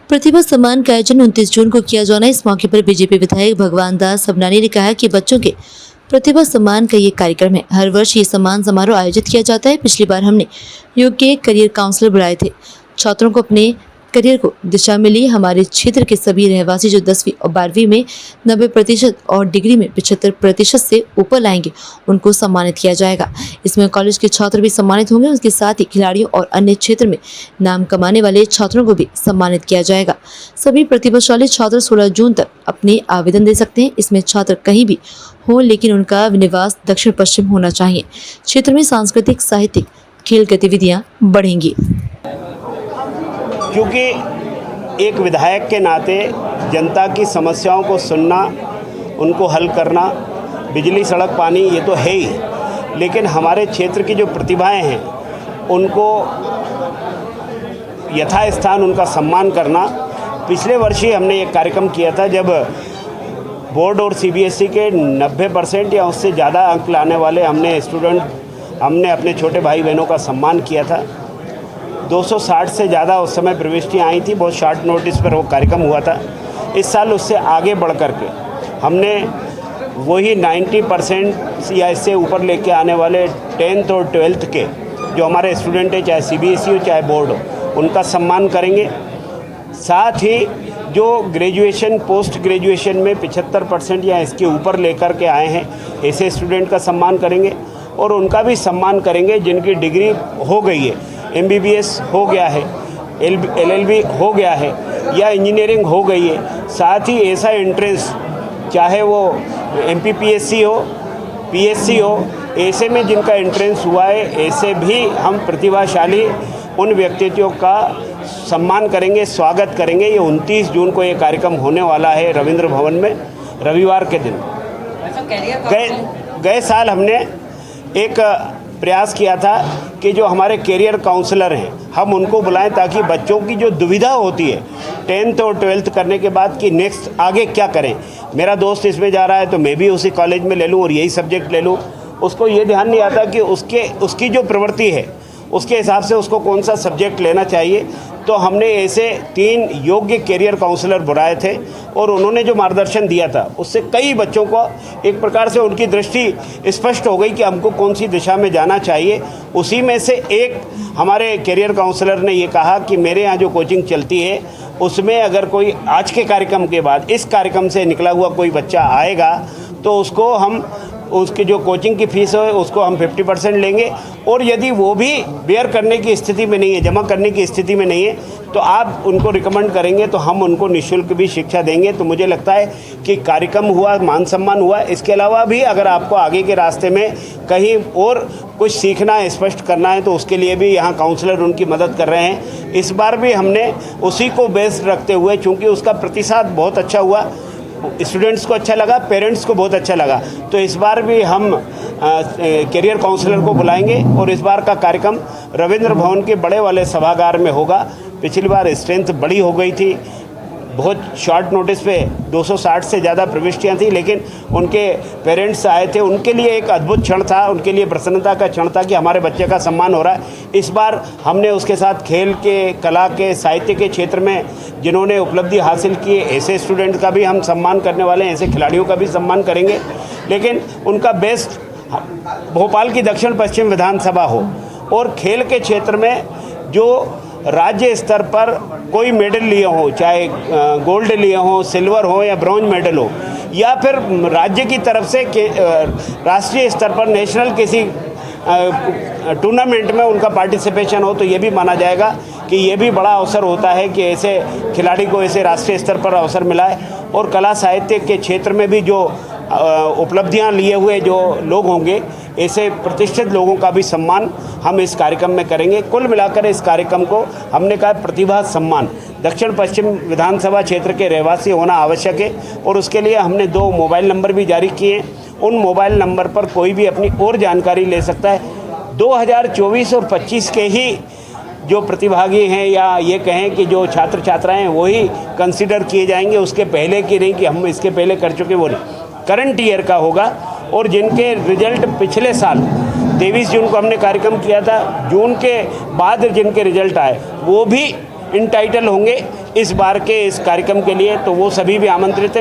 प्रतिभा सम्मान का आयोजन 29 जून को किया जाना। इस मौके पर बीजेपी विधायक भगवान दास सबनानी ने कहा कि बच्चों के प्रतिभा सम्मान का ये कार्यक्रम है। हर वर्ष ये सम्मान समारोह आयोजित किया जाता है। पिछली बार हमने योग के करियर काउंसलर बुलाए थे। छात्रों को अपने करियर को दिशा मिली। हमारे क्षेत्र के सभी रहवासी जो 10वीं और 12वीं में 90% और डिग्री में 75% से ऊपर लाएंगे, उनको सम्मानित किया जाएगा। इसमें कॉलेज के छात्र भी सम्मानित होंगे। उसके साथ ही खिलाड़ियों और अन्य क्षेत्र में नाम कमाने वाले छात्रों को भी सम्मानित किया जाएगा। सभी प्रतिभाशाली छात्र 16 जून तक अपने आवेदन दे सकते हैं। इसमें छात्र कहीं भी हो, लेकिन उनका निवास दक्षिण पश्चिम होना चाहिए। क्षेत्र में सांस्कृतिक, साहित्यिक, खेल गतिविधियां बढ़ेंगी। क्योंकि एक विधायक के नाते जनता की समस्याओं को सुनना, उनको हल करना, बिजली, सड़क, पानी ये तो है ही, लेकिन हमारे क्षेत्र की जो प्रतिभाएं हैं उनको यथास्थान उनका सम्मान करना। पिछले वर्ष ही हमने एक कार्यक्रम किया था जब बोर्ड और सीबीएसई के 90% या उससे ज़्यादा अंक लाने वाले हमने अपने छोटे भाई बहनों का सम्मान किया था। 260 से ज़्यादा उस समय प्रविष्टियाँ आई थी। बहुत शॉर्ट नोटिस पर वो कार्यक्रम हुआ था। इस साल उससे आगे बढ़ कर के हमने वही 90% या इससे ऊपर लेके आने वाले 10th और 12th के जो हमारे स्टूडेंट हैं, चाहे सीबीएसई हो चाहे बोर्ड हो, उनका सम्मान करेंगे। साथ ही जो ग्रेजुएशन, पोस्ट ग्रेजुएशन में 75% या इसके ऊपर लेकर के आए हैं, ऐसे स्टूडेंट का सम्मान करेंगे। और उनका भी सम्मान करेंगे जिनकी डिग्री हो गई है, MBBS हो गया है, LLB हो गया है या इंजीनियरिंग हो गई है। साथ ही ऐसा एंट्रेंस, चाहे वो MPPSC हो, PSC हो, ऐसे में जिनका एंट्रेंस हुआ है, ऐसे भी हम प्रतिभाशाली उन व्यक्तित्वों का सम्मान करेंगे, स्वागत करेंगे। ये 29 जून को ये कार्यक्रम होने वाला है रविंद्र भवन में, रविवार के दिन। गए साल हमने एक प्रयास किया था कि जो हमारे कैरियर काउंसलर हैं हम उनको बुलाएं, ताकि बच्चों की जो दुविधा होती है 10th और 12th करने के बाद कि नेक्स्ट आगे क्या करें, मेरा दोस्त इसमें जा रहा है तो मैं भी उसी कॉलेज में ले लूं और यही सब्जेक्ट ले लूं। उसको ये ध्यान नहीं आता कि उसकी जो प्रवृत्ति है उसके हिसाब से उसको कौन सा सब्जेक्ट लेना चाहिए। तो हमने ऐसे 3 योग्य कैरियर काउंसलर बुलाए थे और उन्होंने जो मार्गदर्शन दिया था उससे कई बच्चों को एक प्रकार से उनकी दृष्टि स्पष्ट हो गई कि हमको कौन सी दिशा में जाना चाहिए। उसी में से एक हमारे कैरियर काउंसलर ने ये कहा कि मेरे यहाँ जो कोचिंग चलती है उसमें अगर कोई आज के कार्यक्रम के बाद इस कार्यक्रम से निकला हुआ कोई बच्चा आएगा तो उसको हम उसकी जो कोचिंग की फ़ीस है उसको हम 50% लेंगे। और यदि वो भी बेयर करने की स्थिति में नहीं है, जमा करने की स्थिति में नहीं है, तो आप उनको रिकमेंड करेंगे तो हम उनको निःशुल्क भी शिक्षा देंगे। तो मुझे लगता है कि कार्यक्रम हुआ, मान सम्मान हुआ। इसके अलावा भी अगर आपको आगे के रास्ते में कहीं और कुछ सीखना है, स्पष्ट करना है, तो उसके लिए भी यहाँ काउंसलर उनकी मदद कर रहे हैं। इस बार भी हमने उसी को बेस रखते हुए, चूँकि उसका प्रतिसाद बहुत अच्छा हुआ, स्टूडेंट्स को अच्छा लगा, पेरेंट्स को बहुत अच्छा लगा, तो इस बार भी हम कैरियर काउंसलर को बुलाएंगे और इस बार का कार्यक्रम रविंद्र भवन के बड़े वाले सभागार में होगा। पिछली बार स्ट्रेंथ बड़ी हो गई थी, बहुत शॉर्ट नोटिस पे 260 से ज़्यादा प्रविष्टियाँ थी, लेकिन उनके पेरेंट्स आए थे। उनके लिए एक अद्भुत क्षण था, उनके लिए प्रसन्नता का क्षण था कि हमारे बच्चे का सम्मान हो रहा है। इस बार हमने उसके साथ खेल के, कला के, साहित्य के क्षेत्र में जिन्होंने उपलब्धि हासिल की है, ऐसे स्टूडेंट का भी हम सम्मान करने वाले हैं, ऐसे खिलाड़ियों का भी सम्मान करेंगे। लेकिन उनका बेस्ट भोपाल की दक्षिण पश्चिम विधानसभा हो और खेल के क्षेत्र में जो राज्य स्तर पर कोई मेडल लिए हो, चाहे गोल्ड लिए हो, सिल्वर हो या ब्रॉन्ज मेडल हो, या फिर राज्य की तरफ से राष्ट्रीय स्तर पर नेशनल किसी टूर्नामेंट में उनका पार्टिसिपेशन हो, तो ये भी माना जाएगा कि ये भी बड़ा अवसर होता है कि ऐसे खिलाड़ी को ऐसे राष्ट्रीय स्तर पर अवसर मिला है। और कला साहित्य के क्षेत्र में भी जो उपलब्धियां लिए हुए जो लोग होंगे, ऐसे प्रतिष्ठित लोगों का भी सम्मान हम इस कार्यक्रम में करेंगे। कुल मिलाकर इस कार्यक्रम को हमने कहा प्रतिभा सम्मान, दक्षिण पश्चिम विधानसभा क्षेत्र के रहवासी होना आवश्यक है। और उसके लिए हमने 2 मोबाइल नंबर भी जारी किए। उन मोबाइल नंबर पर कोई भी अपनी और जानकारी ले सकता है। 2024 और 25 के ही जो प्रतिभागी हैं या ये कहें कि जो छात्र छात्राएं हैं वही कंसिडर किए जाएंगे, उसके पहले की नहीं कि हम इसके पहले कर चुके, वो नहीं, करंट ईयर का होगा। और जिनके रिजल्ट पिछले साल 23 जून को हमने कार्यक्रम किया था, जून के बाद जिनके रिजल्ट आए वो भी इंटाइटल होंगे इस बार के इस कार्यक्रम के लिए, तो वो सभी भी आमंत्रित हैं।